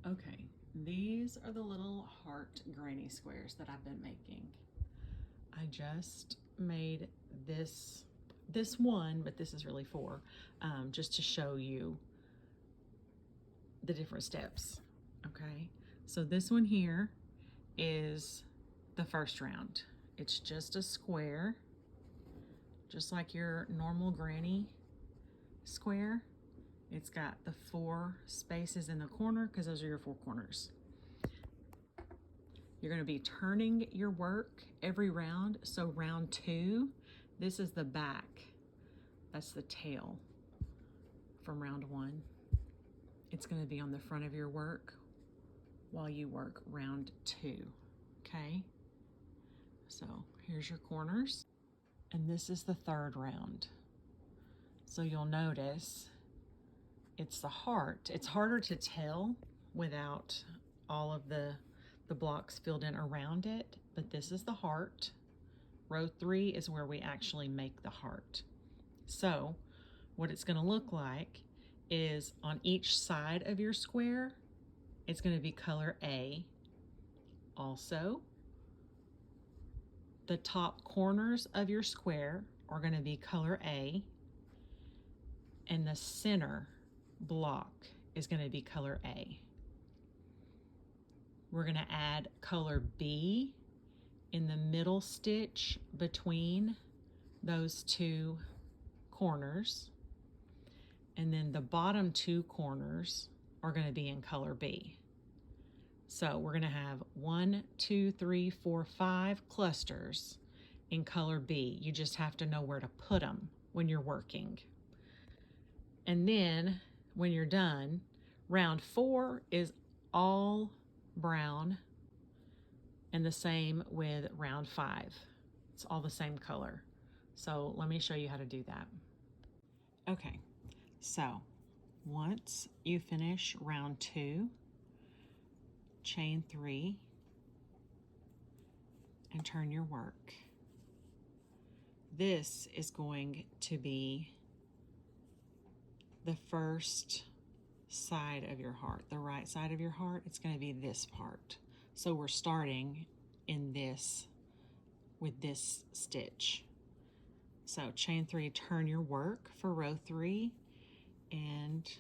Okay, these are the little heart granny squares that I've been making. I just made this one, but this is really four, just to show you the different steps. Okay, so this one here is the first round. It's just a square, just like your normal granny square. It's got the 4 spaces in the corner because those are your 4 corners. You're going to be turning your work every round. So round 2, this is the back. That's the tail from round 1. It's going to be on the front of your work while you work round 2. Okay? So here's your corners. And this is the 3rd round. So you'll notice it's the heart. It's harder to tell without all of the blocks filled in around it, but this is the heart. Row 3 is where we actually make the heart. So what it's going to look like is on each side of your square, it's going to be color A. Also, the top corners of your square are going to be color A, and the center block is going to be color A. We're going to add color B in the middle stitch between those 2 corners, and then the bottom 2 corners are going to be in color B. So we're going to have 1, 2, 3, 4, 5 clusters in color B. You just have to know where to put them when you're working. And then when you're done, round 4 is all brown, and the same with round 5. It's all the same color. So let me show you how to do that. Okay, so once you finish round 2, chain 3 and turn your work. This is going to be the first side of your heart, the right side of your heart. It's going to be this part. So we're starting in this with this stitch. So chain 3, turn your work for row 3 and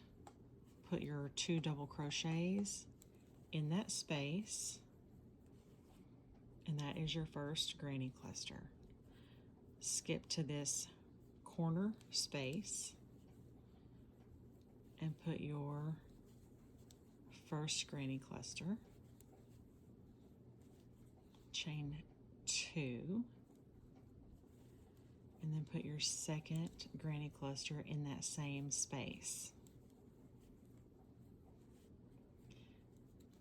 put your 2 double crochets in that space, and that is your first granny cluster. Skip to this corner space and put your first granny cluster, chain 2, and then put your second granny cluster in that same space.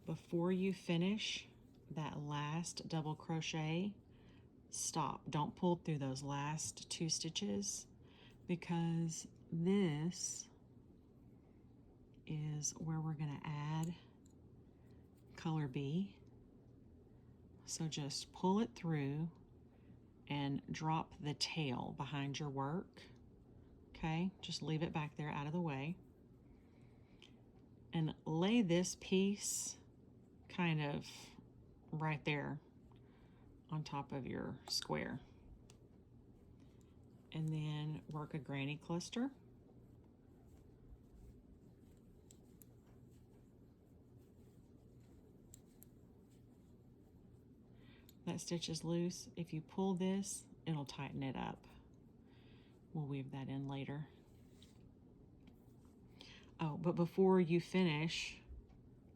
Before you finish that last double crochet, stop. Don't pull through those last 2 stitches, because this is where we're going to add color B. So just pull it through and drop the tail behind your work. Okay, just leave it back there out of the way. And lay this piece kind of right there on top of your square. And then work a granny cluster. That stitch is loose. If you pull this, it'll tighten it up. We'll weave that in later. Oh, but before you finish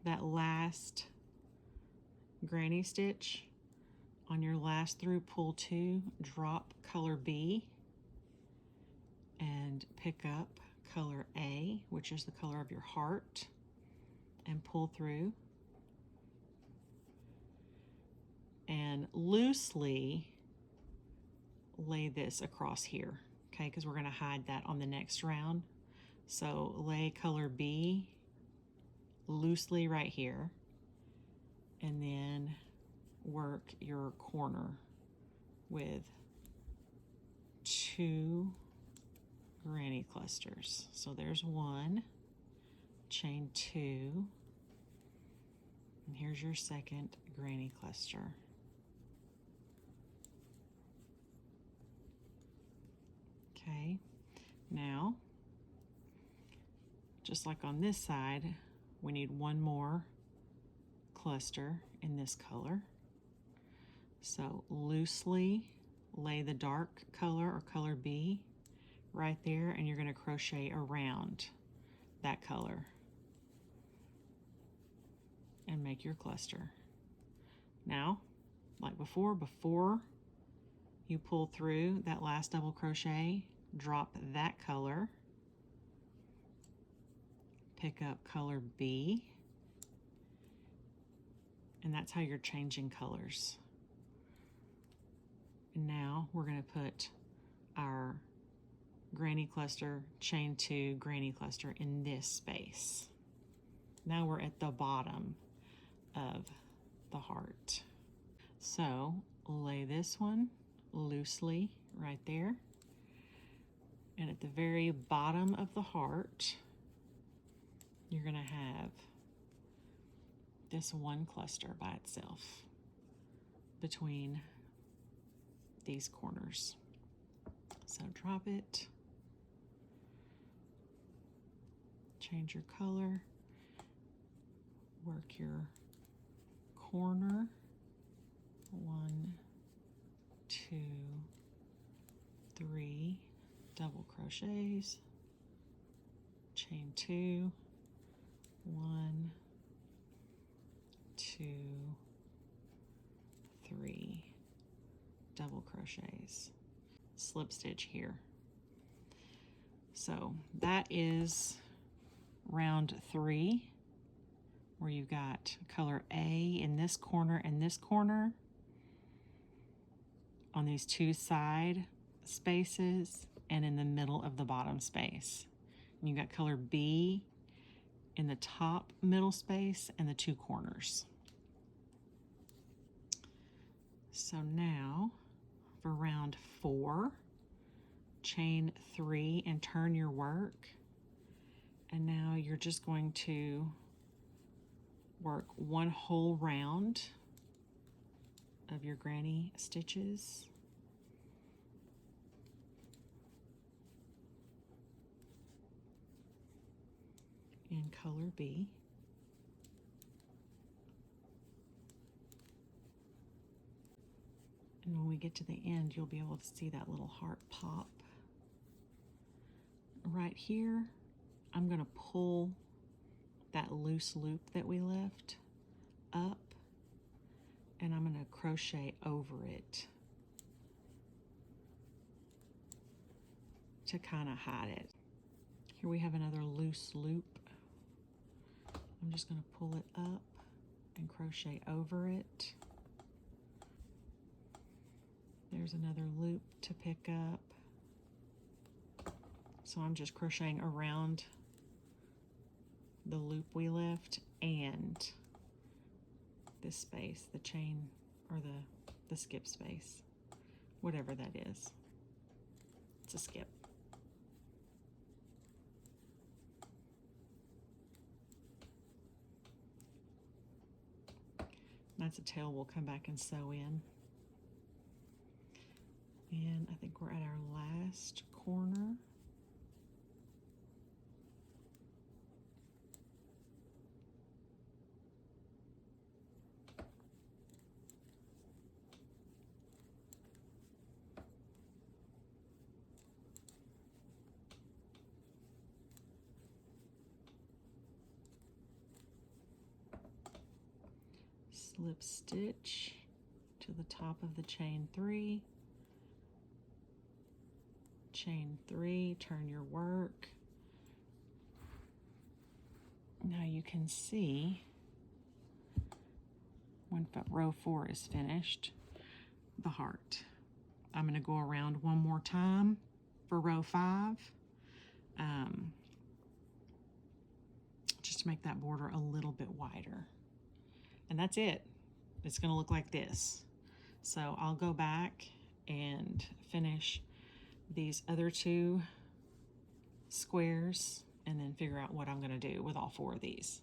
that last granny stitch, on your last through, pull 2, drop color B, and pick up color A, which is the color of your heart, and pull through. And loosely lay this across here, okay, because we're going to hide that on the next round. So lay color B loosely right here, and then work your corner with 2 granny clusters. So there's 1, chain 2, there's your second granny cluster. Okay, now, just like on this side, we need one more cluster in this color. So loosely lay the dark color or color B right there, and you're going to crochet around that color and make your cluster. Now, like before you pull through that last double crochet, drop that color, pick up color B, and that's how you're changing colors. And now we're going to put our granny cluster, chain 2 granny cluster in this space. Now we're at the bottom of the heart. So lay this one loosely right there. And at the very bottom of the heart, you're going to have this one cluster by itself between these corners. So drop it, change your color, work your corner, 1, 2, 3 double crochets, chain 2, 1, 2, 3 double crochets, slip stitch here. So that is round 3, where you've got color A in this corner and this corner on these 2 side spaces and in the middle of the bottom space. And you've got color B in the top middle space and the 2 corners. So now for round 4, chain 3 and turn your work. And now you're just going to work one whole round of your granny stitches. In color B. And when we get to the end, you'll be able to see that little heart pop. Right here, I'm going to pull that loose loop that we left up, and I'm going to crochet over it to kind of hide it. Here we have another loose loop. I'm just going to pull it up and crochet over it. There's another loop to pick up. So I'm just crocheting around the loop we left and this space, the chain or the skip space, whatever that is. It's a skip. That's a tail we'll come back and sew in. And I think we're at our last corner. Slip stitch to the top of the chain 3, chain 3, turn your work. Now you can see when row 4 is finished, the heart. I'm going to go around one more time for row 5, just to make that border a little bit wider. And that's it. It's going to look like this. So I'll go back and finish these other 2 squares and then figure out what I'm going to do with all 4 of these.